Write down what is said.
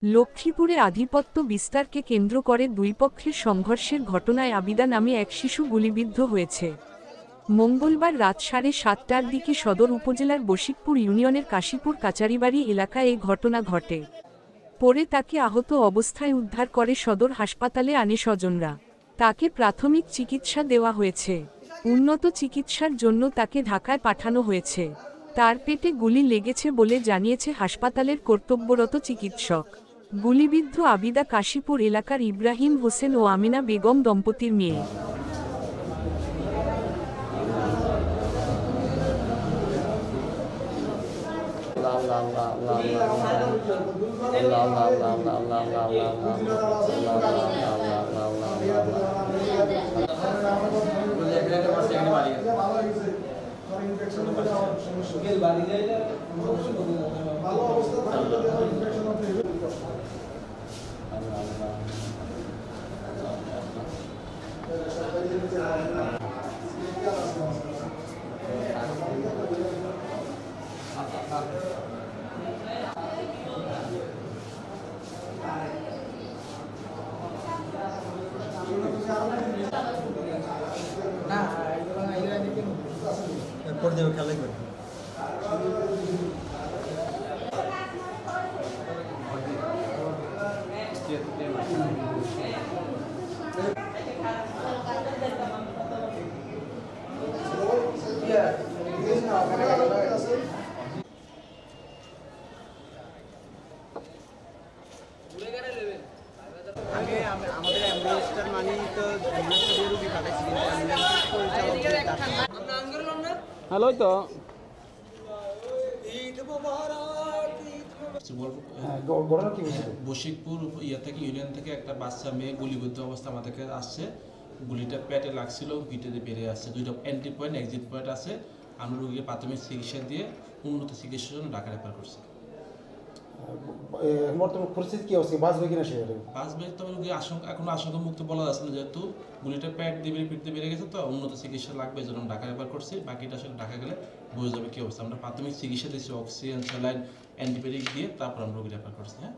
লক্ষ্মীপুরে আধিপত্য বিস্তারকে কেন্দ্র করে দুই পক্ষের সংঘর্ষের ঘটনায় আবিদা নামে এক শিশু গুলিবিদ্ধ হয়েছে। মঙ্গলবার রাত 7:30টার দিকে সদর উপজেলার বশিকপুর ইউনিয়নের কাশীপুর কাচারিবাড়ি এলাকায় এই ঘটনা ঘটে। পরে তাকে আহত অবস্থায় উদ্ধার করে সদর হাসপাতালে আনে স্বজনরা। তাকে প্রাথমিক চিকিৎসা দেওয়া হয়েছে। উন্নত চিকিৎসার জন্য তাকে ঢাকায় পাঠানো হয়েছে। তার পেটে গুলি লেগেছে বলে জানিয়েছে হাসপাতালের কর্তব্যরত চিকিৎসক। গুলিবিদ্ধ আবিদা কাশীপুর এলাকার ইব্রাহিম হোসেন ও আমিনা বেগম দম্পতির মেয়ে। পর্যায়ে খেলা করে আমাদের অ্যাম্বুলেন্সটার মানে তো রুগী পাঠাইছি হ্যালো তো বশিকপুর থেকে ইউনিয়ন থেকে একটা বাচ্চা মেয়ে গুলিবিদ্ধ অবস্থা আমাদেরকে আসছে। গুলিটা পেটে লাগছিল, পিঠে বেড়ে আসছে। দুইটা এন্ট্রি পয়েন্ট এক্সিট পয়েন্ট আছে। আমরা রোগীকে প্রাথমিক চিকিৎসা দিয়ে উন্নত চিকিৎসার জন্য ঢাকা রেফার করছি। বর্তমান পরিস্থিতি কি অবস্থা, বাঁচবে কিনা সেটা বাঁচবে তবে রোগী এখনো আশঙ্কা মুক্ত বলা যাচ্ছে না, যেহেতু গুলিটা পেট দিয়ে পিঠতে বেড়ে গেছে, তো উন্নত চিকিৎসা লাগবে, এই জন্য ঢাকা রেফার করছি। বাকিটা আসলে ঢাকা গেলে বোঝা যাবে কি অবস্থা। আমরা প্রাথমিক চিকিৎসা দিচ্ছি, অক্সিজেন, স্যালাইন, অ্যান্টিবায়োটিক দিয়ে তারপর আমরা রোগী রেফার করছি। হ্যাঁ।